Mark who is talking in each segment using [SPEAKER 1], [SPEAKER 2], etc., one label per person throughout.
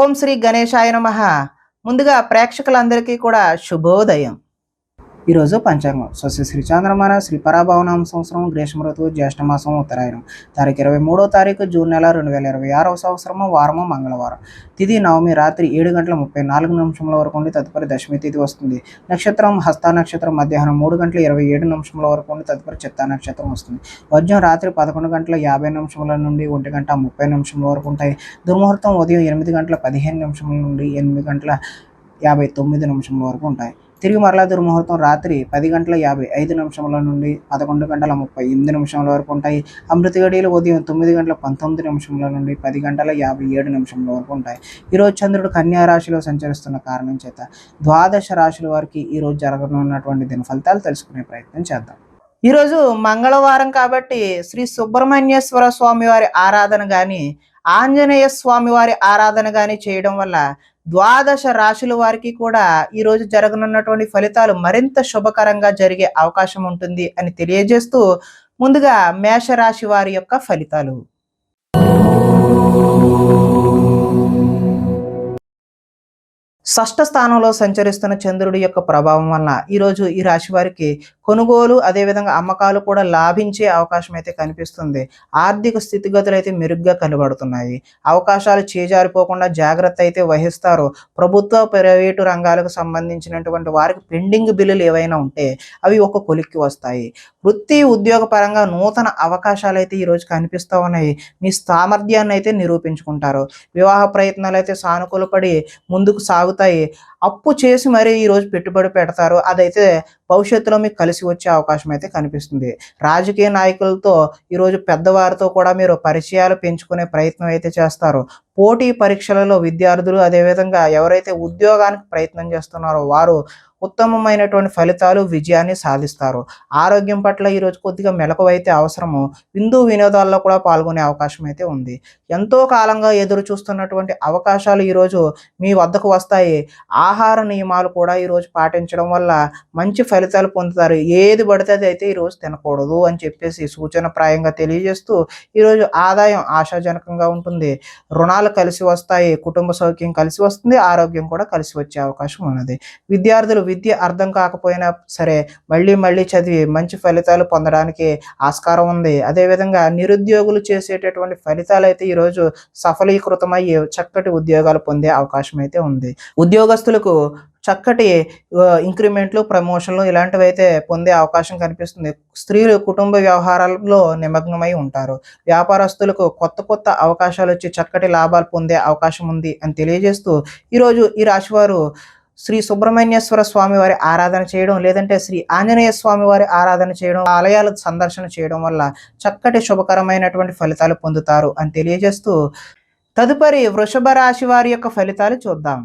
[SPEAKER 1] ఓం శ్రీ గణేశాయ నమః. ముందుగా ప్రేక్షకులందరికీ కూడా శుభోదయం. ఈరోజు పంచాంగం స్వస్తి శ్రీ చాంద్రమాన శ్రీ పరాభవనామ సంవత్సరం గ్రీష్మ ఋతువు జ్యేష్ఠమాసం ఉత్తరాయణం తారీఖు 23వ తారీఖు జూన్ నెల 2026వ సంవత్సరము వారము మంగళవారం. తిథి నవమి రాత్రి 7:34 వరకు ఉండి తదుపరి దశమి తిథి వస్తుంది. నక్షత్రం హస్త నక్షత్రం మధ్యాహ్నం 3:27 వరకు ఉండి తదుపరి చిత్తా నక్షత్రం వస్తుంది. వర్జం రాత్రి 11:50 నుండి 1:30 వరకు ఉంటాయి. దుర్ముహూర్తం ఉదయం 8:15 నుండి 8:59 వరకు ఉంటాయి. తిరిగి మరలా దుర్ముహూర్తం రాత్రి 10:55 నుండి 11:38 వరకు ఉంటాయి. అమృత గడియలు ఉదయం 9:19 నుండి 10:57 వరకు ఉంటాయి. ఈరోజు చంద్రుడు కన్యా రాశిలో సంచరిస్తున్న కారణం చేత ద్వాదశ రాశుల వారికి ఈరోజు జరగనున్నటువంటి దిన ఫలితాలు తెలుసుకునే ప్రయత్నం చేద్దాం. ఈరోజు మంగళవారం కాబట్టి శ్రీ సుబ్రహ్మణ్యేశ్వర స్వామి వారి ఆరాధన కానీ ఆంజనేయ స్వామి వారి ఆరాధన కానీ చేయడం వల్ల ద్వాదశ రాశుల వారికి కూడా ఈరోజు జరగనున్నటువంటి ఫలితాలు మరింత శుభకరంగా జరిగే అవకాశం ఉంటుంది అని తెలియజేస్తూ ముందుగా మేషరాశి వారి యొక్క ఫలితాలు. షష్ఠ స్థానంలో సంచరిస్తున్న చంద్రుడి యొక్క ప్రభావం వలన ఈరోజు ఈ రాశి వారికి కొనుగోలు అదేవిధంగా అమ్మకాలు కూడా లాభించే అవకాశం అయితే కనిపిస్తుంది. ఆర్థిక స్థితిగతులు అయితే మెరుగ్గా కనబడుతున్నాయి. అవకాశాలు చేజారిపోకుండా జాగ్రత్త అయితే వహిస్తారు. ప్రభుత్వ ప్రైవేటు రంగాలకు సంబంధించినటువంటి వారికి పెండింగ్ బిల్లులు ఏవైనా ఉంటే అవి ఒక కొలిక్కి వస్తాయి. వృత్తి ఉద్యోగ పరంగా నూతన అవకాశాలు అయితే ఈరోజు కనిపిస్తూ ఉన్నాయి. మీ సామర్థ్యాన్ని అయితే నిరూపించుకుంటారు. వివాహ ప్రయత్నాలు అయితే సానుకూలపడి ముందుకు సాగుతాయి. అప్పు చేసి మరీ ఈరోజు పెట్టుబడి పెడతారు. అదైతే భవిష్యత్తులో మీకు కలిసి వచ్చే అవకాశం అయితే కనిపిస్తుంది. రాజకీయ నాయకులతో ఈరోజు పెద్దవారితో కూడా మీరు పరిచయాలు పెంచుకునే ప్రయత్నం అయితే చేస్తారు. పోటీ పరీక్షలలో విద్యార్థులు అదేవిధంగా ఎవరైతే ఉద్యోగానికి ప్రయత్నం చేస్తున్నారో వారు ఉత్తమమైనటువంటి ఫలితాలు విజయాన్ని సాధిస్తారు. ఆరోగ్యం పట్ల ఈరోజు కొద్దిగా మెలకువైతే అవసరము. విందు వినోదాల్లో కూడా పాల్గొనే అవకాశం అయితే ఉంది. ఎంతో కాలంగా ఎదురు చూస్తున్నటువంటి అవకాశాలు ఈరోజు మీ వద్దకు వస్తాయి. ఆహార నియమాలు కూడా ఈరోజు పాటించడం వల్ల మంచి ఫలితాలు పొందుతారు. ఏది పడితే అది అయితే ఈరోజు తినకూడదు అని చెప్పేసి సూచనప్రాయంగా తెలియజేస్తూ ఈరోజు ఆదాయం ఆశాజనకంగా ఉంటుంది. రుణాలు కలిసి వస్తాయి. కుటుంబ సౌఖ్యం కలిసి వస్తుంది. ఆరోగ్యం కూడా కలిసి వచ్చే అవకాశం ఉన్నది. విద్యార్థులు విద్య అర్థం కాకపోయినా సరే మళ్ళీ చదివి మంచి ఫలితాలు పొందడానికి ఆస్కారం ఉంది. అదేవిధంగా నిరుద్యోగులు చేసేటటువంటి ఫలితాలు అయితే ఈరోజు సఫలీకృతమయ్యి చక్కటి ఉద్యోగాలు పొందే అవకాశం అయితే ఉంది. ఉద్యోగస్తులకు చక్కటి ఇంక్రిమెంట్లు ప్రమోషన్లు ఇలాంటివి అయితే పొందే అవకాశం కనిపిస్తుంది. స్త్రీలు కుటుంబ వ్యవహారాల్లో నిమగ్నమై ఉంటారు. వ్యాపారస్తులకు కొత్త అవకాశాలు వచ్చి చక్కటి లాభాలు పొందే అవకాశం ఉంది అని తెలియజేస్తూ ఈరోజు ఈ రాశివారు శ్రీ సుబ్రహ్మణ్యేశ్వర స్వామి వారి ఆరాధన చేయడం లేదంటే శ్రీ ఆంజనేయ స్వామి వారి ఆరాధన చేయడం ఆలయాల సందర్శన చేయడం వల్ల చక్కటి శుభకరమైనటువంటి ఫలితాలు పొందుతారు అని తెలియజేస్తూ తదుపరి వృషభ రాశి వారి యొక్క ఫలితాలు చూద్దాం.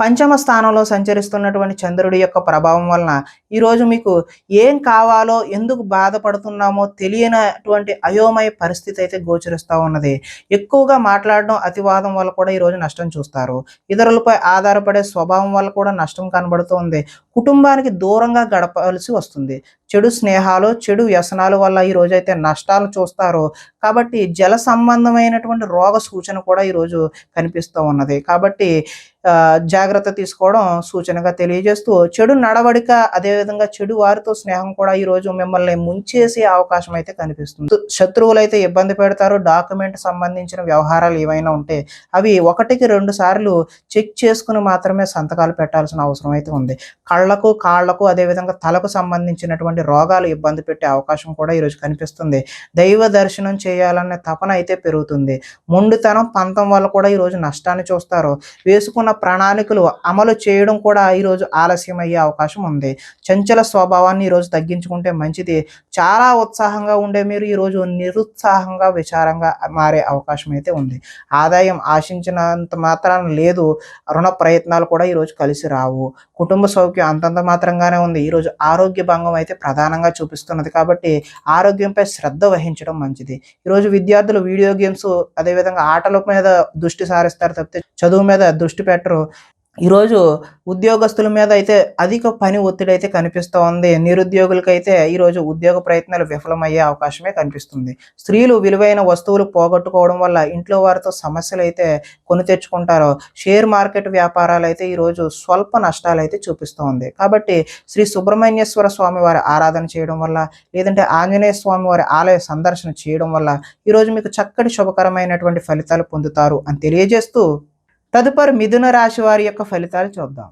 [SPEAKER 1] పంచమ స్థానంలో సంచరిస్తున్నటువంటి చంద్రుడి యొక్క ప్రభావం వలన ఈరోజు మీకు ఏం కావాలో ఎందుకు బాధపడుతున్నామో తెలియనటువంటి అయోమయ పరిస్థితి అయితే గోచరిస్తూ ఉన్నది. ఎక్కువగా మాట్లాడడం అతివాదం వల్ల కూడా ఈరోజు నష్టం చూస్తారు. ఇతరులపై ఆధారపడే స్వభావం వల్ల కూడా నష్టం కనబడుతుంది. కుటుంబానికి దూరంగా గడపాల్సి వస్తుంది. చెడు స్నేహాలు చెడు వ్యసనాల వల్ల ఈ రోజైతే నష్టాలు చూస్తారు. కాబట్టి జల సంబంధమైనటువంటి రోగ సూచన కూడా ఈరోజు కనిపిస్తూ ఉన్నది. కాబట్టి జాగ్రత్త తీసుకోవడం సూచనగా తెలియజేస్తూ చెడు నడవడిక అదేవిధంగా చెడు వారితో స్నేహం కూడా ఈరోజు మిమ్మల్ని ముంచేసే అవకాశం అయితే కనిపిస్తుంది. శత్రువులు అయితే ఇబ్బంది పెడతారు. డాక్యుమెంట్ సంబంధించిన వ్యవహారాలు ఏవైనా ఉంటే అవి 1-2 సార్లు చెక్ చేసుకుని మాత్రమే సంతకాలు పెట్టాల్సిన అవసరం అయితే ఉంది. కళ్ళకు కాళ్లకు అదేవిధంగా తలకు సంబంధించినటువంటి రోగాలు ఇబ్బంది పెట్టే అవకాశం కూడా ఈరోజు కనిపిస్తుంది. దైవ దర్శనం చేయాలనే తపన అయితే పెరుగుతుంది. మొండితనం పంతం వల్ల కూడా ఈరోజు నష్టాన్ని చూస్తారు. వేసుకున్న ప్రణాళికలు అమలు చేయడం కూడా ఈరోజు ఆలస్యం అయ్యే అవకాశం ఉంది. చంచల స్వభావాన్ని ఈరోజు తగ్గించుకుంటే మంచిది. చాలా ఉత్సాహంగా ఉండే మీరు ఈరోజు నిరుత్సాహంగా విచారంగా మారే అవకాశం అయితే ఉంది. ఆదాయం ఆశించినంత మాత్రాన లేదు. రుణ ప్రయత్నాలు కూడా ఈరోజు కలిసి రావు. కుటుంబ సౌఖ్యం అంతంత మాత్రంగానే ఉంది. ఈరోజు ఆరోగ్య భంగం అయితే ప్రధానంగా చూపిస్తున్నది. కాబట్టి ఆరోగ్యంపై శ్రద్ధ వహించడం మంచిది. ఈరోజు విద్యార్థులు వీడియో గేమ్స్ అదేవిధంగా ఆటల మీద దృష్టి సారిస్తారు తప్పితే చదువు మీద దృష్టి పెట్టరు. ఈరోజు ఉద్యోగస్తుల మీద అయితే అధిక పని ఒత్తిడి అయితే కనిపిస్తూ ఉంది. నిరుద్యోగులకైతే ఈరోజు ఉద్యోగ ప్రయత్నాలు విఫలమయ్యే అవకాశమే కనిపిస్తుంది. స్త్రీలు విలువైన వస్తువులు పోగొట్టుకోవడం వల్ల ఇంట్లో వారితో సమస్యలైతే కొని తెచ్చుకుంటారు. షేర్ మార్కెట్ వ్యాపారాలైతే ఈరోజు స్వల్ప నష్టాలైతే చూపిస్తూ ఉంది. కాబట్టి శ్రీ సుబ్రహ్మణ్యేశ్వర స్వామి వారి ఆరాధన చేయడం వల్ల, లేదంటే ఆంజనేయ స్వామి వారి ఆలయ సందర్శన చేయడం వల్ల ఈరోజు మీకు చక్కటి శుభకరమైనటువంటి ఫలితాలు పొందుతారు అని తెలియజేస్తూ, తదుపరి మిథున రాశి వారి యొక్క ఫలితాలు చూద్దాం.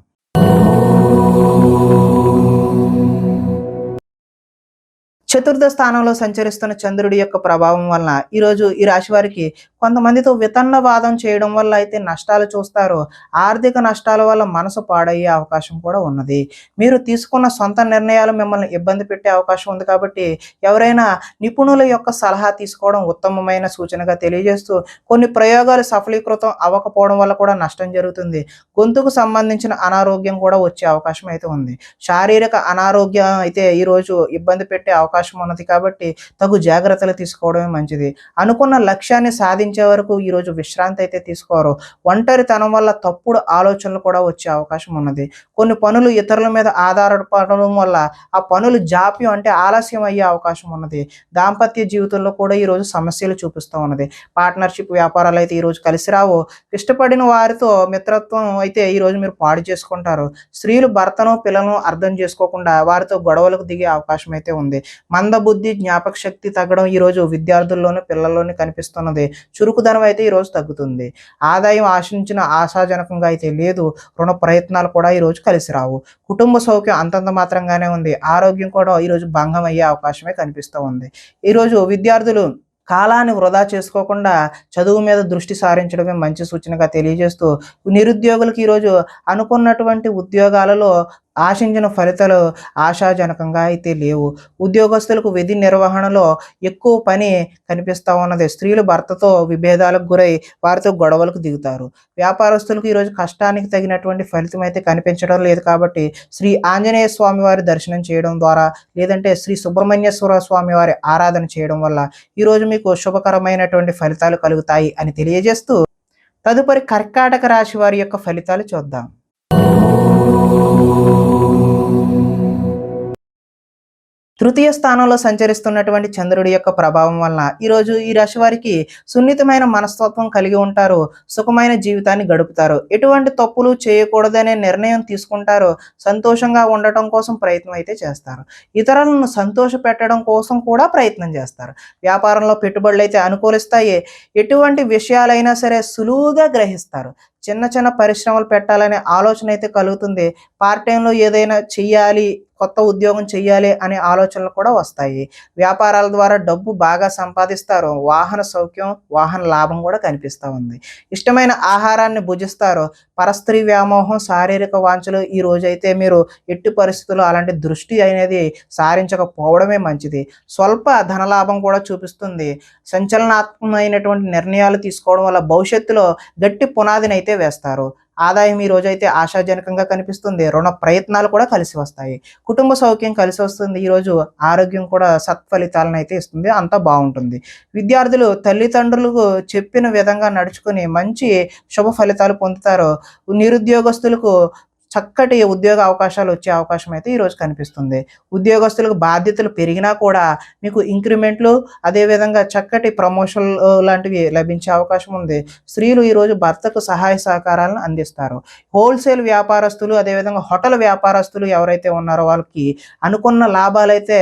[SPEAKER 1] చతుర్థ స్థానంలో సంచరిస్తున్న చంద్రుడి యొక్క ప్రభావం వలన ఈరోజు ఈ రాశి వారికి కొంతమందితో వితన్నవాదం చేయడం వల్ల అయితే నష్టాలు చూస్తారు. ఆర్థిక నష్టాల వల్ల మనసు పాడయ్యే అవకాశం కూడా ఉన్నది. మీరు తీసుకున్న సొంత నిర్ణయాలు మిమ్మల్ని ఇబ్బంది పెట్టే అవకాశం ఉంది. కాబట్టి ఎవరైనా నిపుణుల యొక్క సలహా తీసుకోవడం ఉత్తమమైన సూచనగా తెలియజేస్తూ, కొన్ని ప్రయోగాలు సఫలీకృతం అవ్వకపోవడం వల్ల కూడా నష్టం జరుగుతుంది. గొంతుకు సంబంధించిన అనారోగ్యం కూడా వచ్చే అవకాశం అయితే ఉంది. శారీరక అనారోగ్యం అయితే ఈరోజు ఇబ్బంది పెట్టే అవకాశం ఉన్నది. కాబట్టి తగు జాగ్రత్తలు తీసుకోవడమే మంచిది. అనుకున్న లక్ష్యాన్ని సాధించే వరకు ఈరోజు విశ్రాంతి అయితే తీసుకోరు. ఒంటరితనం వల్ల తప్పుడు ఆలోచనలు కూడా వచ్చే అవకాశం ఉన్నది. కొన్ని పనులు ఇతరుల మీద ఆధారపడడం వల్ల ఆ పనులు జాప్యం అంటే ఆలస్యం అయ్యే అవకాశం ఉన్నది. దాంపత్య జీవితంలో కూడా ఈరోజు సమస్యలు చూపిస్తూ ఉన్నది. పార్ట్నర్షిప్ వ్యాపారాలు అయితే ఈరోజు కలిసి రావు. ఇష్టపడిన వారితో మిత్రత్వం అయితే ఈరోజు మీరు పాడు చేసుకుంటారు. స్త్రీలు భర్తను పిల్లలను అర్థం చేసుకోకుండా వారితో గొడవలకు దిగే అవకాశం అయితే ఉంది. మందబుద్ధి, జ్ఞాపక శక్తి తగ్గడం ఈరోజు విద్యార్థుల్లోనూ పిల్లల్లోనూ కనిపిస్తున్నది. చురుకుదనం అయితే ఈరోజు తగ్గుతుంది. ఆదాయం ఆశించిన ఆశాజనకంగా అయితే లేదు. రుణ ప్రయత్నాలు కూడా ఈరోజు కలిసి రావు. కుటుంబ సౌఖ్యం అంతంత మాత్రంగానే ఉంది. ఆరోగ్యం కూడా ఈరోజు భంగం అయ్యే అవకాశమే కనిపిస్తూ ఉంది. ఈరోజు విద్యార్థులు కాలాన్ని వృధా చేసుకోకుండా చదువు మీద దృష్టి సారించడమే మంచి సూచనగా తెలియజేస్తూ, నిరుద్యోగులకు ఈరోజు అనుకున్నటువంటి ఉద్యోగాలలో ఆశించిన ఫలితాలు ఆశాజనకంగా అయితే లేవు. ఉద్యోగస్తులకు విధి నిర్వహణలో ఎక్కువ పని కనిపిస్తూ ఉన్నది. స్త్రీలు భర్తతో విభేదాలకు గురై వారితో గొడవలకు దిగుతారు. వ్యాపారస్తులకు ఈరోజు కష్టానికి తగినటువంటి ఫలితం అయితే కనిపించడం లేదు. కాబట్టి శ్రీ ఆంజనేయ స్వామి వారి దర్శనం చేయడం ద్వారా, లేదంటే శ్రీ సుబ్రహ్మణ్యేశ్వర స్వామి వారి ఆరాధన చేయడం వల్ల ఈరోజు మీకు శుభకరమైనటువంటి ఫలితాలు కలుగుతాయి అని తెలియజేస్తూ, తదుపరి కర్కాటక రాశి వారి యొక్క ఫలితాలు చూద్దాం. తృతీయ స్థానంలో సంచరిస్తున్నటువంటి చంద్రుడి యొక్క ప్రభావం వలన ఈరోజు ఈ రాశి వారికి సున్నితమైన మనస్తత్వం కలిగి ఉంటారు. సుఖమైన జీవితాన్ని గడుపుతారు. ఎటువంటి తప్పులు చేయకూడదనే నిర్ణయం తీసుకుంటారు. సంతోషంగా ఉండటం కోసం ప్రయత్నం అయితే చేస్తారు. ఇతరులను సంతోష పెట్టడం కోసం కూడా ప్రయత్నం చేస్తారు. వ్యాపారంలో పెట్టుబడులు అయితే అనుకూలిస్తాయి. ఎటువంటి విషయాలైనా సరే సులువుగా గ్రహిస్తారు. చిన్న చిన్న పరిశ్రమలు పెట్టాలనే ఆలోచన అయితే కలుగుతుంది. పార్ట్ టైంలో ఏదైనా చెయ్యాలి, కొత్త ఉద్యోగం చెయ్యాలి అనే ఆలోచనలు కూడా వస్తాయి. వ్యాపారాల ద్వారా డబ్బు బాగా సంపాదిస్తారు. వాహన సౌఖ్యం, వాహన లాభం కూడా కనిపిస్తూ ఉంది. ఇష్టమైన ఆహారాన్ని భుజిస్తారు. పరస్త్రీ వ్యామోహం, శారీరక వాంఛలు ఈ రోజైతే మీరు ఎట్టి పరిస్థితుల్లో అలాంటి దృష్టి అనేది సారించకపోవడమే మంచిది. స్వల్ప ధనలాభం కూడా చూపిస్తుంది. సంచలనాత్మకమైనటువంటి నిర్ణయాలు తీసుకోవడం వల్ల భవిష్యత్తులో గట్టి పునాదిని అయితే వేస్తారు. ఆదాయం ఈ రోజైతే ఆశాజనకంగా కనిపిస్తుంది. రుణ ప్రయత్నాలు కూడా కలిసి వస్తాయి. కుటుంబ సౌఖ్యం కలిసి వస్తుంది. ఈరోజు ఆరోగ్యం కూడా సత్ఫలితాలను అయితే ఇస్తుంది. అంతా బాగుంటుంది. విద్యార్థులు తల్లిదండ్రులకు చెప్పిన విధంగా నడుచుకుని మంచి శుభ ఫలితాలు పొందుతారు. నిరుద్యోగస్తులకు చక్కటి ఉద్యోగ అవకాశాలు వచ్చే అవకాశం అయితే ఈరోజు కనిపిస్తుంది. ఉద్యోగస్తులకు బాధ్యతలు పెరిగినా కూడా మీకు ఇంక్రిమెంట్లు, అదేవిధంగా చక్కటి ప్రమోషన్ లాంటివి లభించే అవకాశం ఉంది. స్త్రీలు ఈరోజు భర్తకు సహాయ సహకారాలను అందిస్తారు. హోల్సేల్ వ్యాపారస్తులు, అదేవిధంగా హోటల్ వ్యాపారస్తులు ఎవరైతే ఉన్నారో వాళ్ళకి అనుకున్న లాభాలైతే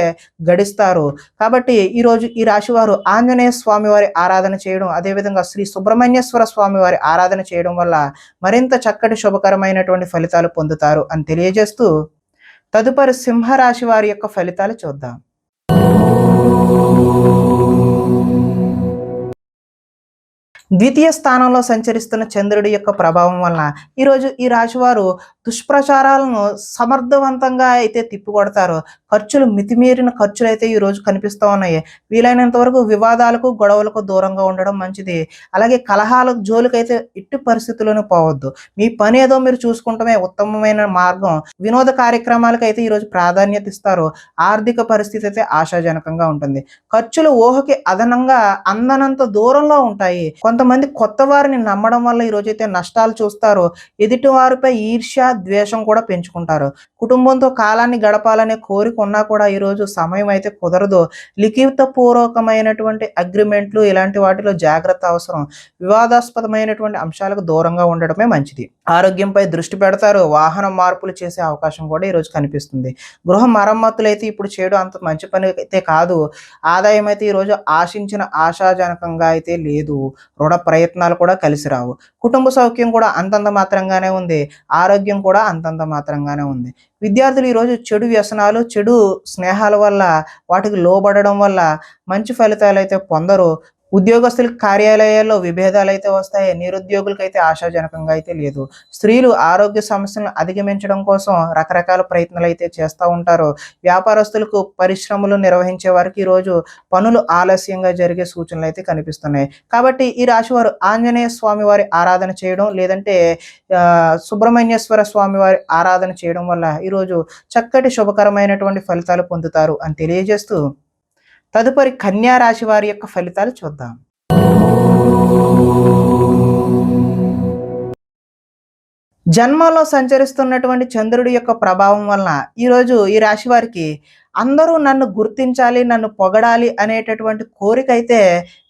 [SPEAKER 1] గడిస్తారు. కాబట్టి ఈరోజు ఈ రాశి వారు ఆంజనేయ స్వామి వారి ఆరాధన చేయడం, అదేవిధంగా శ్రీ సుబ్రహ్మణ్యేశ్వర స్వామి వారి ఆరాధన చేయడం వల్ల మరింత చక్కటి శుభకరమైనటువంటి ఫలితాలు పొందుతారు అని తెలియజేస్తూ, తదుపరి సింహరాశి వారి యొక్క ఫలితాలు చూద్దాం. ద్వితీయ స్థానంలో సంచరిస్తున్న చంద్రుడి యొక్క ప్రభావం వలన ఈరోజు ఈ రాశివారు దుష్ప్రచారాలను సమర్థవంతంగా అయితే తిప్పికొడతారు. ఖర్చులు మితిమీరిన ఖర్చులు అయితే ఈరోజు కనిపిస్తూ ఉన్నాయి. వీలైనంత వరకు వివాదాలకు, గొడవలకు దూరంగా ఉండడం మంచిది. అలాగే కలహాలకు జోలికైతే ఎట్టి పరిస్థితుల్లోనూ పోవద్దు. మీ పని ఏదో మీరు చూసుకుంటమే ఉత్తమమైన మార్గం. వినోద కార్యక్రమాలకు అయితే ఈరోజు ప్రాధాన్యత ఇస్తారు. ఆర్థిక పరిస్థితి అయితే ఆశాజనకంగా ఉంటుంది. ఖర్చులు ఊహకి అదనంగా అందనంత దూరంలో ఉంటాయి. కొంత కొంతమంది కొత్త వారిని నమ్మడం వల్ల ఈరోజైతే నష్టాలు చూస్తారో, ఎదుటి వారిపై ఈర్ష్య, ద్వేషం కూడా పెంచుకుంటారు. కుటుంబంతో కాలాన్ని గడపాలనే కోరిక ఉన్నా కూడా ఈరోజు సమయం అయితే కుదరదు. లిఖితపూర్వకమైనటువంటి అగ్రిమెంట్లు ఇలాంటి వాటిలో జాగ్రత్త అవసరం. వివాదాస్పదమైనటువంటి అంశాలకు దూరంగా ఉండడమే మంచిది. ఆరోగ్యంపై దృష్టి పెడతారు. వాహన మార్పులు చేసే అవకాశం కూడా ఈరోజు కనిపిస్తుంది. గృహ మరమ్మతులైతే ఇప్పుడు చేయడం అంత మంచి పని అయితే కాదు. ఆదాయం అయితే ఈరోజు ఆశించిన ఆశాజనకంగా అయితే లేదు. రుణ ప్రయత్నాలు కూడా కలిసి రావు. కుటుంబ సౌఖ్యం కూడా అంతంత మాత్రంగానే ఉంది. ఆరోగ్యం కూడా అంతంత మాత్రంగానే ఉంది. విద్యార్థులు ఈరోజు చెడు వ్యసనాలు, చెడు స్నేహాల వల్ల, వాటికి లోబడడం వల్ల మంచి ఫలితాలు అయితే పొందరు. ఉద్యోగస్తులకు కార్యాలయాల్లో విభేదాలు అయితే వస్తాయి. నిరుద్యోగులకైతే ఆశాజనకంగా అయితే లేదు. స్త్రీలు ఆరోగ్య సమస్యలను అధిగమించడం కోసం రకరకాల ప్రయత్నాలు అయితే చేస్తూ ఉంటారు. వ్యాపారస్తులకు, పరిశ్రమలు నిర్వహించే వారికి ఈరోజు పనులు ఆలస్యంగా జరిగే సూచనలు అయితే కనిపిస్తున్నాయి. కాబట్టి ఈ రాశి వారు ఆంజనేయ స్వామి వారి ఆరాధన చేయడం, లేదంటే సుబ్రహ్మణ్యేశ్వర స్వామి వారి ఆరాధన చేయడం వల్ల ఈరోజు చక్కటి శుభకరమైనటువంటి ఫలితాలు పొందుతారు అని తెలియజేస్తూ, తదుపరి కన్యా రాశి వారి యొక్క ఫలితాలు చూద్దాం. జన్మలో సంచరిస్తున్నటువంటి చంద్రుడి యొక్క ప్రభావం వలన ఈరోజు ఈ రాశి వారికి అందరూ నన్ను గుర్తించాలి, నన్ను పొగడాలి అనేటటువంటి కోరిక అయితే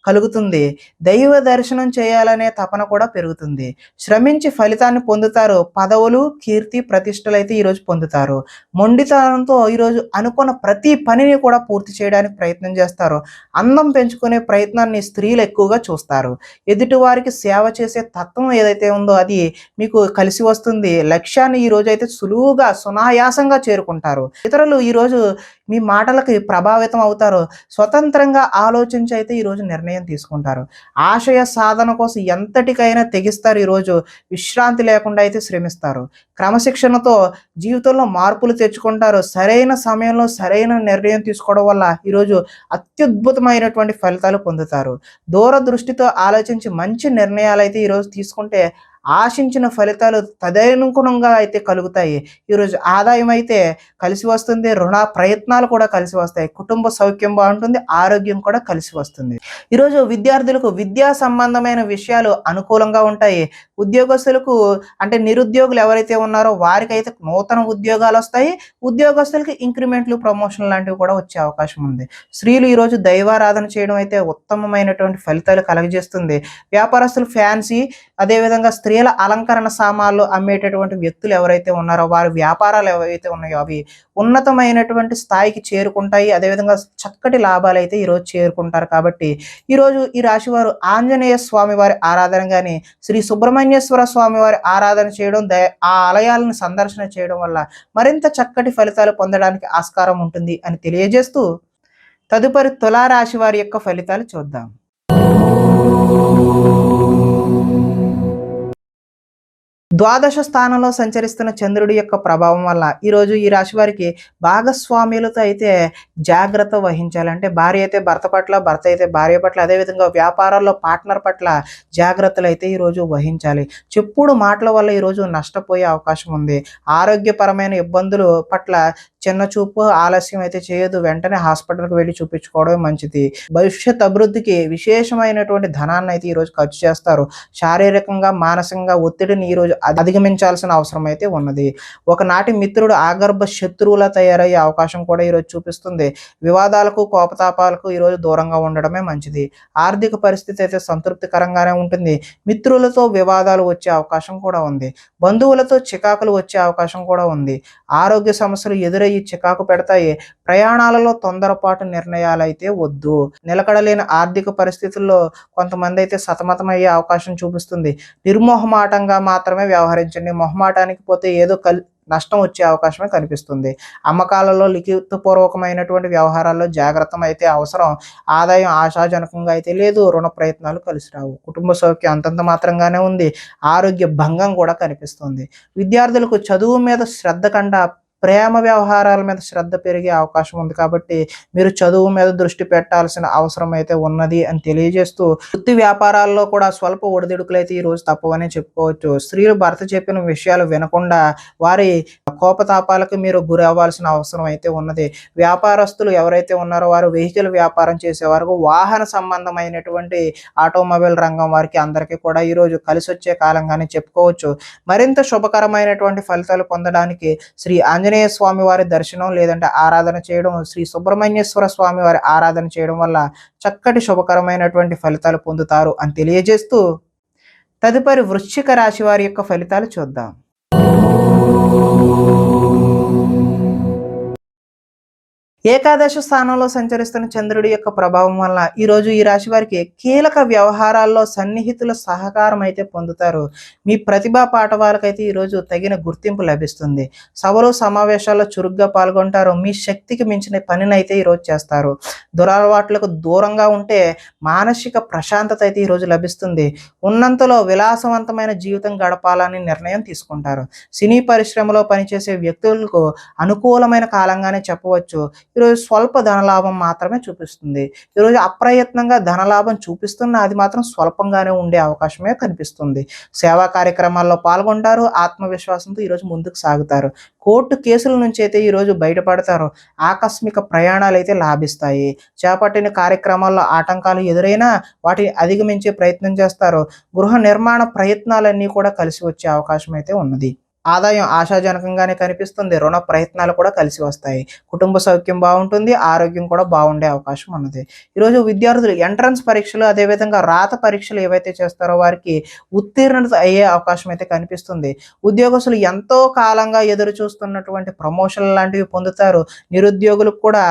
[SPEAKER 1] కలుగుతుంది. దైవ దర్శనం చేయాలనే తపన కూడా పెరుగుతుంది. శ్రమించి ఫలితాన్ని పొందుతారు. పదవులు, కీర్తి, ప్రతిష్టలు అయితే ఈరోజు పొందుతారు. మొండితనంతో ఈరోజు అనుకున్న ప్రతి పనిని కూడా పూర్తి చేయడానికి ప్రయత్నం చేస్తారు. అందం పెంచుకునే ప్రయత్నాన్ని స్త్రీలు ఎక్కువగా చూస్తారు. ఎదుటి వారికి సేవ చేసే తత్వం ఏదైతే ఉందో అది మీకు కలిసి వస్తుంది. లక్ష్యాన్ని ఈరోజు అయితే సులువుగా, సునాయాసంగా చేరుకుంటారు. ఇతరులు ఈరోజు మీ మాటలకి ప్రభావితం అవుతారు. స్వతంత్రంగా ఆలోచించి అయితే ఈరోజు నిర్ణయం తీసుకుంటారు. ఆశయ సాధన కోసం ఎంతటికైనా తెగిస్తారు. ఈరోజు విశ్రాంతి లేకుండా అయితే శ్రమిస్తారు. క్రమశిక్షణతో జీవితంలో మార్పులు తెచ్చుకుంటారు. సరైన సమయంలో సరైన నిర్ణయం తీసుకోవడం వల్ల ఈరోజు అత్యద్భుతమైనటువంటి ఫలితాలు పొందుతారు. దూరదృష్టితో ఆలోచించి మంచి నిర్ణయాలు అయితే ఈరోజు తీసుకుంటే ఆశించిన ఫలితాలు తదనుగుణంగా అయితే కలుగుతాయి. ఈరోజు ఆదాయం అయితే కలిసి వస్తుంది. రుణ ప్రయత్నాలు కూడా కలిసి వస్తాయి. కుటుంబ సౌఖ్యం బాగుంటుంది. ఆరోగ్యం కూడా కలిసి వస్తుంది. ఈరోజు విద్యార్థులకు విద్యా సంబంధమైన విషయాలు అనుకూలంగా ఉంటాయి. ఉద్యోగస్తులకు, అంటే నిరుద్యోగులు ఎవరైతే ఉన్నారో వారికైతే నూతన ఉద్యోగాలు వస్తాయి. ఉద్యోగస్తులకి ఇంక్రిమెంట్లు, ప్రమోషన్ లాంటివి కూడా వచ్చే అవకాశం ఉంది. స్త్రీలు ఈరోజు దైవారాధన చేయడం అయితే ఉత్తమమైనటువంటి ఫలితాలు కలుగజేస్తుంది. వ్యాపారస్తులు ఫ్యాన్సీ, అదేవిధంగా స్త్రీల అలంకరణ సామాన్లు అమ్మేటటువంటి వ్యక్తులు ఎవరైతే ఉన్నారో వారి వ్యాపారాలు ఏవైతే ఉన్నాయో అవి ఉన్నతమైనటువంటి స్థాయికి చేరుకుంటాయి. అదేవిధంగా చక్కటి లాభాలు అయితే ఈరోజు చేరుకుంటారు. కాబట్టి ఈరోజు ఈ రాశి వారు ఆంజనేయ స్వామి వారి ఆరాధన కానీ, శ్రీ సుబ్రహ్మణ్యేశ్వర స్వామి వారి ఆరాధన చేయడం, ఆ ఆలయాలను సందర్శన చేయడం వల్ల మరింత చక్కటి ఫలితాలు పొందడానికి ఆస్కారం ఉంటుంది అని తెలియజేస్తూ, తదుపరి తులారాశి వారి యొక్క ఫలితాలు చూద్దాం. ద్వాదశ స్థానంలో సంచరిస్తున్న చంద్రుడి యొక్క ప్రభావం వల్ల ఈరోజు ఈ రాశి వారికి భాగస్వామ్యులతో అయితే జాగ్రత్త వహించాలి. అంటే భార్య అయితే భర్త పట్ల, భర్త అయితే భార్య పట్ల, అదేవిధంగా వ్యాపారాల్లో పార్ట్నర్ పట్ల జాగ్రత్తలు అయితే ఈరోజు వహించాలి. చెప్పుడు మాటల వల్ల ఈరోజు నష్టపోయే అవకాశం ఉంది. ఆరోగ్యపరమైన ఇబ్బందులు పట్ల చిన్న చూపు, ఆలస్యం అయితే చేయదు. వెంటనే హాస్పిటల్కి వెళ్ళి చూపించుకోవడమే మంచిది. భవిష్యత్ అభివృద్ధికి విశేషమైనటువంటి ధనాన్ని అయితే ఈరోజు ఖర్చు చేస్తారు. శారీరకంగా, మానసికంగా ఒత్తిడిని ఈరోజు అధిగమించాల్సిన అవసరం అయితే ఉన్నది. ఒకనాటి మిత్రుడు ఆగర్భ శత్రువులా తయారయ్యే అవకాశం కూడా ఈరోజు చూపిస్తుంది. వివాదాలకు, కోపతాపాలకు ఈరోజు దూరంగా ఉండడమే మంచిది. ఆర్థిక పరిస్థితి అయితే సంతృప్తికరంగానే ఉంటుంది. మిత్రులతో వివాదాలు వచ్చే అవకాశం కూడా ఉంది. బంధువులతో చికాకులు వచ్చే అవకాశం కూడా ఉంది. ఆరోగ్య సమస్యలు ఎదురయ్యి చికాకు పెడతాయి. ప్రయాణాలలో తొందరపాటు నిర్ణయాలు అయితే వద్దు. నిలకడలేని ఆర్థిక పరిస్థితుల్లో కొంతమంది అయితే సతమతమయ్యే అవకాశం చూపిస్తుంది. నిర్మోహమాటంగా మాత్రమే వ్యవహరించండి. మొహమాటానికి పోతే ఏదో నష్టం వచ్చే అవకాశమే కనిపిస్తుంది. అమ్మకాలలో లిఖితపూర్వకమైనటువంటి వ్యవహారాల్లో జాగ్రత్త అయితే అవసరం. ఆదాయం ఆశాజనకంగా అయితే లేదు. రుణ ప్రయత్నాలు కలిసి రావు. కుటుంబ సౌఖ్యం అంతంత మాత్రంగానే ఉంది. ఆరోగ్య భంగం కూడా కనిపిస్తుంది. విద్యార్థులకు చదువు మీద శ్రద్ధ కండా ప్రేమ వ్యవహారాల మీద శ్రద్ధ పెరిగే అవకాశం ఉంది. కాబట్టి మీరు చదువు మీద దృష్టి పెట్టాల్సిన అవసరం అయితే ఉన్నది అని తెలియజేస్తూ, వృత్తి వ్యాపారాల్లో కూడా స్వల్ప ఒడిదుడుకులైతే ఈ రోజు తప్పవనే చెప్పుకోవచ్చు. స్త్రీలు భర్త చెప్పిన విషయాలు వినకుండా వారి కోపతాపాలకు మీరు గురి అవ్వాల్సిన అవసరం అయితే ఉన్నది. వ్యాపారస్తులు ఎవరైతే ఉన్నారో వారు వెహికల్ వ్యాపారం చేసేవారు, వాహన సంబంధమైనటువంటి ఆటోమొబైల్ రంగం వారికి అందరికీ కూడా ఈరోజు కలిసొచ్చే కాలంగానే చెప్పుకోవచ్చు. మరింత శుభకరమైనటువంటి ఫలితాలు పొందడానికి శ్రీ ఆంజనేయ స్వామి వారి దర్శనం లేదంటే ఆరాధన చేయడం, శ్రీ సుబ్రహ్మణ్యేశ్వర స్వామి వారి ఆరాధన చేయడం వల్ల చక్కటి శుభకరమైనటువంటి ఫలితాలు పొందుతారు అని తెలియజేస్తూ, తదుపరి వృశ్చిక రాశి వారి యొక్క ఫలితాలు చూద్దాం. ఏకాదశ స్థానంలో సంచరిస్తున్న చంద్రుడి యొక్క ప్రభావం వల్ల ఈరోజు ఈ రాశి వారికి కీలక వ్యవహారాల్లో సన్నిహితుల సహకారం అయితే పొందుతారు. మీ ప్రతిభా పాఠవాలకైతే ఈరోజు తగిన గుర్తింపు లభిస్తుంది. సభలు సమావేశాల్లో చురుగ్గా పాల్గొంటారు. మీ శక్తికి మించిన పనినైతే ఈరోజు చేస్తారు. దురలవాట్లకు దూరంగా ఉంటే మానసిక ప్రశాంతత అయితే ఈరోజు లభిస్తుంది. ఉన్నంతలో విలాసవంతమైన జీవితం గడపాలని నిర్ణయం తీసుకుంటారు. సినీ పరిశ్రమలో పనిచేసే వ్యక్తులకు అనుకూలమైన కాలంగానే చెప్పవచ్చు. ఈరోజు స్వల్ప ధనలాభం మాత్రమే చూపిస్తుంది. ఈరోజు అప్రయత్నంగా ధనలాభం చూపిస్తున్న అది మాత్రం స్వల్పంగానే ఉండే అవకాశమే కనిపిస్తుంది. సేవా కార్యక్రమాల్లో పాల్గొంటారు. ఆత్మవిశ్వాసంతో ఈరోజు ముందుకు సాగుతారు. కోర్టు కేసుల నుంచి అయితే ఈరోజు బయటపడతారు. ఆకస్మిక ప్రయాణాలు అయితే లాభిస్తాయి. చేపట్టిన కార్యక్రమాల్లో ఆటంకాలు ఎదురైనా వాటిని అధిగమించే ప్రయత్నం చేస్తారు. గృహ నిర్మాణ ప్రయత్నాలన్నీ కూడా కలిసి వచ్చే అవకాశం అయితే ఉన్నది. ఆదాయం ఆశాజనకంగానే కనిపిస్తుంది. రుణ ప్రయత్నాలు కూడా కలిసి వస్తాయి. కుటుంబ సౌఖ్యం బాగుంటుంది. ఆరోగ్యం కూడా బాగుండే అవకాశం ఉన్నది. ఈరోజు విద్యార్థులు ఎంట్రన్స్ పరీక్షలు అదేవిధంగా రాత పరీక్షలు ఏవైతే చేస్తారో వారికి ఉత్తీర్ణత అయ్యే అవకాశం అయితే కనిపిస్తుంది. ఉద్యోగస్తులు ఎంతో కాలంగా ఎదురు చూస్తున్నటువంటి ప్రమోషన్లు లాంటివి పొందుతారు. నిరుద్యోగులకు కూడా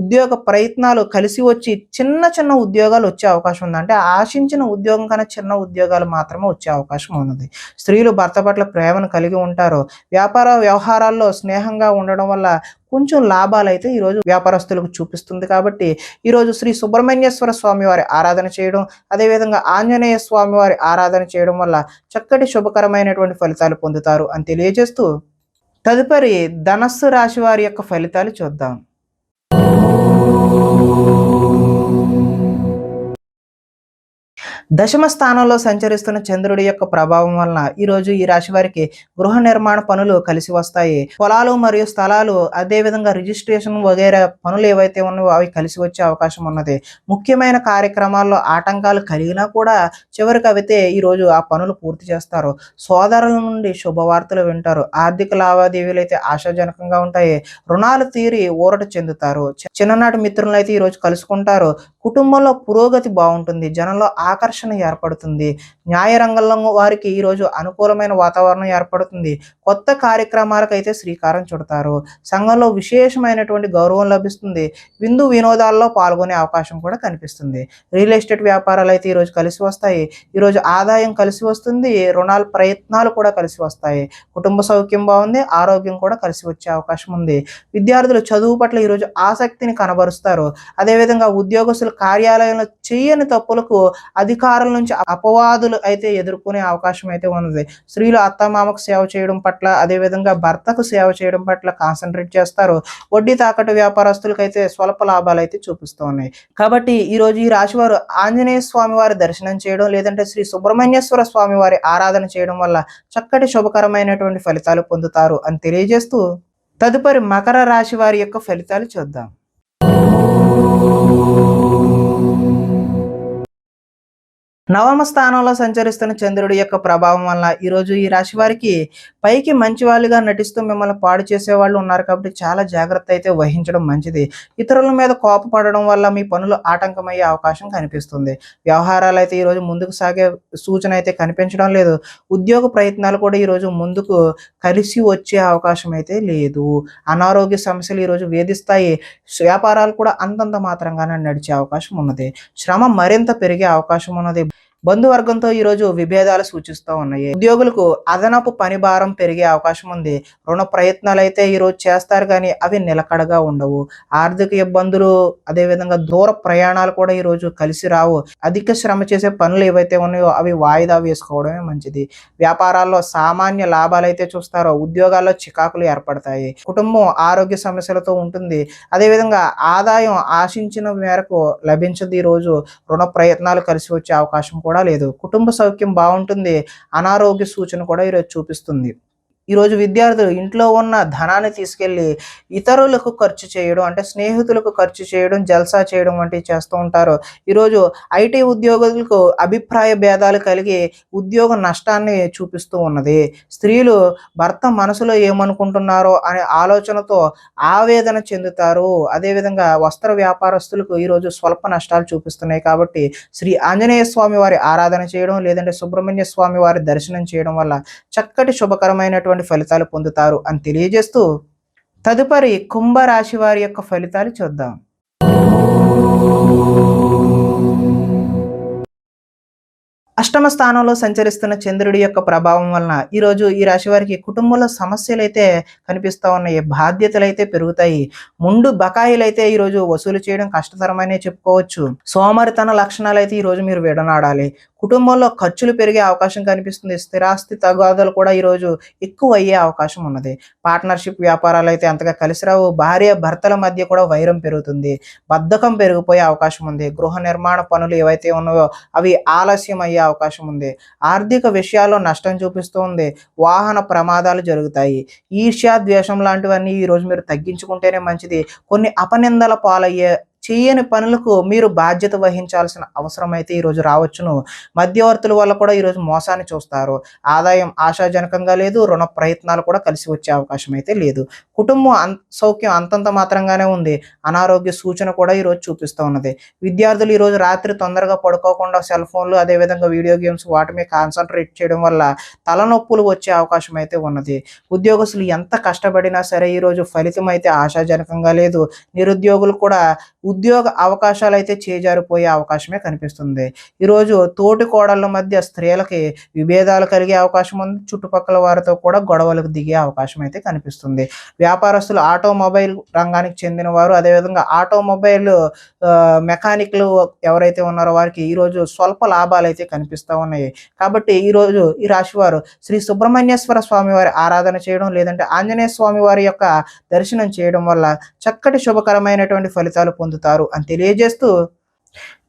[SPEAKER 1] ఉద్యోగ ప్రయత్నాలు కలిసి వచ్చి చిన్న చిన్న ఉద్యోగాలు వచ్చే అవకాశం ఉంది. అంటే ఆశించిన ఉద్యోగం కన్నా చిన్న ఉద్యోగాలు మాత్రమే వచ్చే అవకాశం ఉన్నది. స్త్రీలు భర్త పట్ల ప్రేమను కలిగి ఉంటారు. వ్యాపార వ్యవహారాల్లో స్నేహంగా ఉండడం వల్ల కొంచెం లాభాలు అయితే ఈరోజు వ్యాపారస్తులకు చూపిస్తుంది. కాబట్టి ఈరోజు శ్రీ సుబ్రహ్మణ్యేశ్వర స్వామి వారి ఆరాధన చేయడం, అదేవిధంగా ఆంజనేయ స్వామి వారి ఆరాధన చేయడం వల్ల చక్కటి శుభకరమైనటువంటి ఫలితాలు పొందుతారు అని తెలియజేస్తూ, తదుపరి ధనస్సు రాశి వారి యొక్క ఫలితాలు చూద్దాం. దశమ స్థానంలో సంచరిస్తున్న చంద్రుడి యొక్క ప్రభావం వలన ఈరోజు ఈ రాశి వారికి గృహ నిర్మాణ పనులు కలిసి వస్తాయి. పొలాలు మరియు స్థలాలు అదేవిధంగా రిజిస్ట్రేషన్ వగైరా పనులు ఏవైతే ఉన్నాయో అవి కలిసి వచ్చే అవకాశం ఉన్నది. ముఖ్యమైన కార్యక్రమాల్లో ఆటంకాలు కలిగినా కూడా చివరికి అయితే ఈరోజు ఆ పనులు పూర్తి చేస్తారు. సోదరుల నుండి శుభవార్తలు వింటారు. ఆర్థిక లావాదేవీలు అయితే ఆశాజనకంగా ఉంటాయి. రుణాలు తీరి ఊరట చెందుతారు. చిన్ననాటి మిత్రులను అయితే ఈరోజు కలుసుకుంటారు. కుటుంబంలో పురోగతి బాగుంటుంది. జనంలో ఆకర్షణ ఏర్పడుతుంది. న్యాయ రంగంలో వారికి ఈరోజు అనుకూలమైన వాతావరణం ఏర్పడుతుంది. కొత్త కార్యక్రమాలకు అయితే శ్రీకారం చుడతారు. సంఘంలో విశేషమైనటువంటి గౌరవం లభిస్తుంది. విందు వినోదాల్లో పాల్గొనే అవకాశం కూడా కనిపిస్తుంది. రియల్ ఎస్టేట్ వ్యాపారాలు అయితే ఈరోజు కలిసి వస్తాయి. ఈరోజు ఆదాయం కలిసి వస్తుంది. రుణాల ప్రయత్నాలు కూడా కలిసి వస్తాయి. కుటుంబ సౌఖ్యం బాగుంది. ఆరోగ్యం కూడా కలిసి వచ్చే అవకాశం ఉంది. విద్యార్థులు చదువు పట్ల ఈరోజు ఆసక్తిని కనబరుస్తారు. అదేవిధంగా ఉద్యోగస్తులు కార్యాలయంలో చేయని తప్పులకు అధికారుల నుంచి అపవాదులు అయితే ఎదుర్కొనే అవకాశం అయితే ఉన్నది. స్త్రీలు అత్తమామకు సేవ చేయడం పట్ల అదేవిధంగా భర్తకు సేవ చేయడం పట్ల కాన్సన్ట్రేట్ చేస్తారు. వడ్డీ తాకట్టు వ్యాపారస్తులకు అయితే స్వల్ప లాభాలు అయితే చూపిస్తూ ఉన్నాయి. కాబట్టి ఈరోజు ఈ రాశి వారు ఆంజనేయ స్వామి వారి దర్శనం చేయడం లేదంటే శ్రీ సుబ్రహ్మణ్యేశ్వర స్వామి వారి ఆరాధన చేయడం వల్ల చక్కటి శుభకరమైనటువంటి ఫలితాలు పొందుతారు అని తెలియజేస్తూ, తదుపరి మకర రాశి వారి యొక్క ఫలితాలు చూద్దాం. నవమ స్థానంలో సంచరిస్తున్న చంద్రుడి యొక్క ప్రభావం వల్ల ఈరోజు ఈ రాశి వారికి పైకి మంచి వాళ్ళుగా నటిస్తూ మిమ్మల్ని పాడు చేసే వాళ్ళు ఉన్నారు. కాబట్టి చాలా జాగ్రత్త అయితే వహించడం మంచిది. ఇతరుల మీద కోపపడడం వల్ల మీ పనులు ఆటంకమయ్యే అవకాశం కనిపిస్తుంది. వ్యవహారాలు అయితే ఈరోజు ముందుకు సాగే సూచన అయితే కనిపించడం లేదు. ఉద్యోగ ప్రయత్నాలు కూడా ఈరోజు ముందుకు కలిసి వచ్చే అవకాశం అయితే లేదు. అనారోగ్య సమస్యలు ఈరోజు వేధిస్తాయి. వ్యాపారాలు కూడా అంతంత మాత్రంగానే నడిచే అవకాశం ఉన్నది. శ్రమ మరింత పెరిగే అవకాశం ఉన్నది. బంధువర్గంతో ఈరోజు విభేదాలు సూచిస్తూ ఉన్నాయి. ఉద్యోగులకు అదనపు పని భారం పెరిగే అవకాశం ఉంది. రుణ ప్రయత్నాలు అయితే ఈరోజు చేస్తారు కానీ అవి నిలకడగా ఉండవు. ఆర్థిక ఇబ్బందులు, అదేవిధంగా దూర ప్రయాణాలు కూడా ఈరోజు కలిసి రావు. అధిక శ్రమ చేసే పనులు ఏవైతే ఉన్నాయో అవి వాయిదా వేసుకోవడమే మంచిది. వ్యాపారాల్లో సామాన్య లాభాలు అయితే చూస్తారో, ఉద్యోగాల్లో చికాకులు ఏర్పడతాయి. కుటుంబం ఆరోగ్య సమస్యలతో ఉంటుంది. అదేవిధంగా ఆదాయం ఆశించిన మేరకు లభించదు. ఈరోజు రుణ ప్రయత్నాలు కలిసి వచ్చే అవకాశం కూడా లేదు. కుటుంబ సౌఖ్యం బాగుంటుంది. అనారోగ్య సూచన కూడా ఈరోజు చూపిస్తుంది. ఈరోజు విద్యార్థులు ఇంట్లో ఉన్న ధనాన్ని తీసుకెళ్ళి ఇతరులకు ఖర్చు చేయడం, అంటే స్నేహితులకు ఖర్చు చేయడం, జల్సా చేయడం వంటివి చేస్తూ ఉంటారు. ఈరోజు ఐటీ ఉద్యోగులకు అభిప్రాయ భేదాలు కలిగి ఉద్యోగ నష్టాన్ని చూపిస్తూ ఉన్నది. స్త్రీలు భర్త మనసులో ఏమనుకుంటున్నారో అనే ఆలోచనతో ఆవేదన చెందుతారు. అదేవిధంగా వస్త్ర వ్యాపారస్తులకు ఈరోజు స్వల్ప నష్టాలు చూపిస్తున్నాయి. కాబట్టి శ్రీ ఆంజనేయ స్వామి వారి ఆరాధన చేయడం, లేదంటే సుబ్రహ్మణ్య స్వామి వారి దర్శనం చేయడం వల్ల చక్కటి శుభకరమైనటువంటి ఫలితాలు పొందుతారు అని తెలియజేస్తూ, తదుపరి కుంభరాశి వారి యొక్క ఫలితాలు చూద్దాం. అష్టమ స్థానంలో సంచరిస్తున్న చంద్రుడి యొక్క ప్రభావం వలన ఈరోజు ఈ రాశి వారికి కుటుంబంలో సమస్యలు అయితే కనిపిస్తూ ఉన్నాయి. బాధ్యతలు అయితే పెరుగుతాయి. ముందు బకాయిలు అయితే ఈరోజు వసూలు చేయడం కష్టతరమనే చెప్పుకోవచ్చు. సోమరితన లక్షణాలు అయితే ఈరోజు మీరు విడనాడాలి. కుటుంబంలో ఖర్చులు పెరిగే అవకాశం కనిపిస్తుంది. స్థిరాస్తి తగాదాలు కూడా ఈరోజు ఎక్కువ అయ్యే అవకాశం ఉన్నది. పార్ట్నర్షిప్ వ్యాపారాలు అయితే అంతగా కలిసి రావు. భార్య భర్తల మధ్య కూడా వైరం పెరుగుతుంది. బద్ధకం పెరిగిపోయే అవకాశం ఉంది. గృహ నిర్మాణ పనులు ఏవైతే ఉన్నాయో అవి ఆలస్యం అయ్యే అవకాశం ఉంది. ఆర్థిక విషయాల్లో నష్టం చూపిస్తూ ఉంది. వాహన ప్రమాదాలు జరుగుతాయి. ఈర్ష్య, ద్వేషం లాంటివన్నీ ఈరోజు మీరు తగ్గించుకుంటేనే మంచిది. కొన్ని అపనిందల పాలయ్యే చేయని పనులకు మీరు బాధ్యత వహించాల్సిన అవసరం అయితే ఈరోజు రావచ్చును. మధ్యవర్తుల వల్ల కూడా ఈరోజు మోసాన్ని చూస్తారు. ఆదాయం ఆశాజనకంగా లేదు. రుణ ప్రయత్నాలు కూడా కలిసి వచ్చే అవకాశం అయితే లేదు. కుటుంబం సౌఖ్యం అంతంత మాత్రంగానే ఉంది. అనారోగ్య సూచన కూడా ఈరోజు చూపిస్తూ ఉన్నది. విద్యార్థులు ఈరోజు రాత్రి తొందరగా పడుకోకుండా సెల్ ఫోన్లు, అదేవిధంగా వీడియో గేమ్స్ వాటి మీద కాన్సన్ట్రేట్ చేయడం వల్ల తలనొప్పులు వచ్చే అవకాశం అయితే ఉన్నది. ఉద్యోగస్తులు ఎంత కష్టపడినా సరే ఈరోజు ఫలితం అయితే ఆశాజనకంగా లేదు. నిరుద్యోగులు కూడా ఉద్యోగ అవకాశాలు అయితే చేజారిపోయే అవకాశమే కనిపిస్తుంది. ఈరోజు తోటి కోడళ్ళ మధ్య స్త్రీలకి విభేదాలు కలిగే అవకాశం ఉంది. చుట్టుపక్కల వారితో కూడా గొడవలకు దిగే అవకాశం అయితే కనిపిస్తుంది. వ్యాపారస్తులు ఆటోమొబైల్ రంగానికి చెందిన వారు, అదేవిధంగా ఆటోమొబైల్ మెకానిక్లు ఎవరైతే ఉన్నారో వారికి ఈరోజు స్వల్ప లాభాలు అయితే కనిపిస్తూ ఉన్నాయి. కాబట్టి ఈరోజు ఈ రాశి వారు శ్రీ సుబ్రహ్మణ్యేశ్వర స్వామి వారి ఆరాధన చేయడం, లేదంటే ఆంజనేయ స్వామి వారి యొక్క దర్శనం చేయడం వల్ల చక్కటి శుభకరమైనటువంటి ఫలితాలు పొందుతారు అని తెలియజేస్తూ,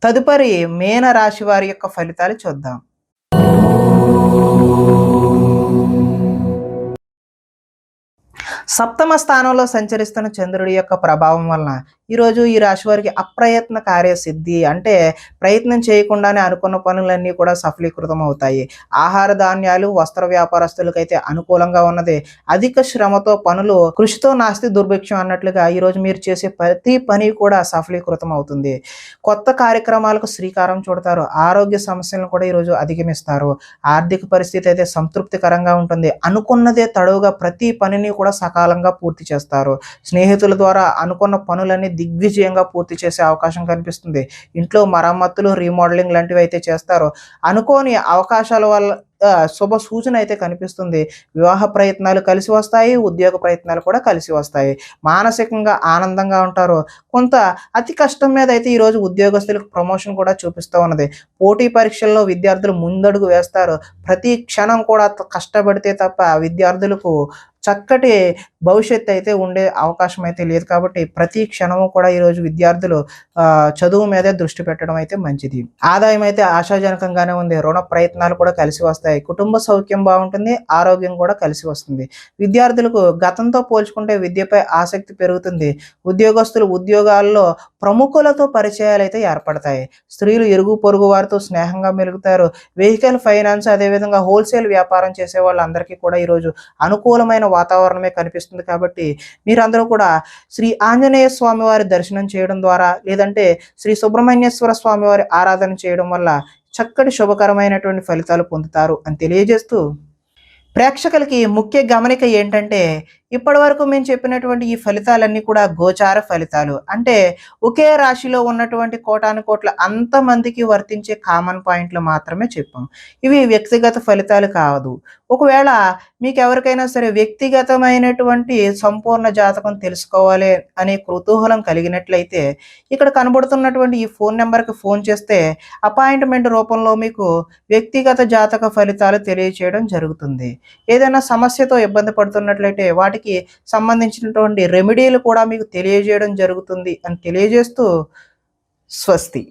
[SPEAKER 1] తదుపరి మీన రాశి వారి యొక్క ఫలితాలు చూద్దాం. సప్తమ స్థానంలో సంచరిస్తున్న చంద్రుడి యొక్క ప్రభావం వలన ఈరోజు ఈ రాశి వారికి అప్రయత్న కార్యసిద్ధి, అంటే ప్రయత్నం చేయకుండానే అనుకున్న పనులన్నీ కూడా సఫలీకృతం అవుతాయి. ఆహార ధాన్యాలు, వస్త్ర వ్యాపారస్తులకైతే అనుకూలంగా ఉన్నది. అధిక శ్రమతో పనులు, కృషితో నాస్తి దుర్భిక్షం అన్నట్లుగా ఈరోజు మీరు చేసే ప్రతి పని కూడా సఫలీకృతం అవుతుంది. కొత్త కార్యక్రమాలకు శ్రీకారం చుడతారు. ఆరోగ్య సమస్యలను కూడా ఈరోజు అధిగమిస్తారు. ఆర్థిక పరిస్థితి అయితే సంతృప్తికరంగా ఉంటుంది. అనుకున్నదే తడవుగా ప్రతి పనిని కూడా సకాలంగా పూర్తి చేస్తారు. స్నేహితుల ద్వారా అనుకున్న పనులన్నీ దిగ్విజయంగా పూర్తి చేసే అవకాశం కనిపిస్తుంది. ఇంట్లో మరమ్మతులు, రీమోడలింగ్ లాంటివి అయితే చేస్తారో. అనుకోని అవకాశాల వల్ల శుభ సూచన అయితే కనిపిస్తుంది. వివాహ ప్రయత్నాలు కలిసి వస్తాయి. ఉద్యోగ ప్రయత్నాలు కూడా కలిసి వస్తాయి. మానసికంగా ఆనందంగా ఉంటారు. కొంత అతి కష్టం మీద అయితే ఈరోజు ఉద్యోగస్తులకు ప్రమోషన్ కూడా చూపిస్తూ ఉన్నది. పోటీ పరీక్షల్లో విద్యార్థులు ముందడుగు వేస్తారు. ప్రతి క్షణం కూడా కష్టపడితే తప్ప విద్యార్థులకు చక్కటి భవిష్యత్తు అయితే ఉండే అవకాశం అయితే లేదు. కాబట్టి ప్రతి క్షణము కూడా ఈరోజు విద్యార్థులు చదువు మీదే దృష్టి పెట్టడం అయితే మంచిది. ఆదాయం అయితే ఆశాజనకంగానే ఉంది. రుణ ప్రయత్నాలు కూడా కలిసి వస్తాయి. కుటుంబ సౌఖ్యం బాగుంటుంది. ఆరోగ్యం కూడా కలిసి వస్తుంది. విద్యార్థులకు గతంతో పోల్చుకుంటే విద్యపై ఆసక్తి పెరుగుతుంది. ఉద్యోగస్తులు ఉద్యోగాల్లో ప్రముఖులతో పరిచయాలు అయితే ఏర్పడతాయి. స్త్రీలు ఇరుగు పొరుగు వారితో స్నేహంగా మెలుగుతారు. వెహికల్ ఫైనాన్స్, అదేవిధంగా హోల్సేల్ వ్యాపారం చేసే వాళ్ళందరికీ కూడా ఈరోజు అనుకూలమైన వాతావరణమే కనిపిస్తుంది. కాబట్టి మీరందరూ కూడా శ్రీ ఆంజనేయ స్వామి వారి దర్శనం చేయడం ద్వారా, లేదంటే శ్రీ సుబ్రహ్మణ్యేశ్వర స్వామి వారి ఆరాధన చేయడం వల్ల చక్కటి శుభకరమైనటువంటి ఫలితాలు పొందుతారు అని తెలియజేస్తూ, ప్రేక్షకులకి ముఖ్య గమనిక ఏంటంటే ఇప్పటి వరకు మేము చెప్పినటువంటి ఈ ఫలితాలన్నీ కూడా గోచార ఫలితాలు. అంటే ఒకే రాశిలో ఉన్నటువంటి కోటాను కోట్ల అంతమందికి వర్తించే కామన్ పాయింట్లు మాత్రమే చెప్పాం. ఇవి వ్యక్తిగత ఫలితాలు కాదు. ఒకవేళ మీకెవరికైనా సరే వ్యక్తిగతమైనటువంటి సంపూర్ణ జాతకం తెలుసుకోవాలి అనే కుతూహలం కలిగినట్లయితే ఇక్కడ కనబడుతున్నటువంటి ఈ ఫోన్ నెంబర్‌కి ఫోన్ చేస్తే అపాయింట్‌మెంట్ రూపంలో మీకు వ్యక్తిగత జాతక ఫలితాలు తెలియచేయడం జరుగుతుంది. ఏదైనా సమస్యతో ఇబ్బంది పడుతున్నట్లయితే వాటికి సంబంధించినటువంటి రెమెడీలు కూడా మీకు తెలియజేయడం జరుగుతుంది అని తెలియజేస్తూ స్వస్తి.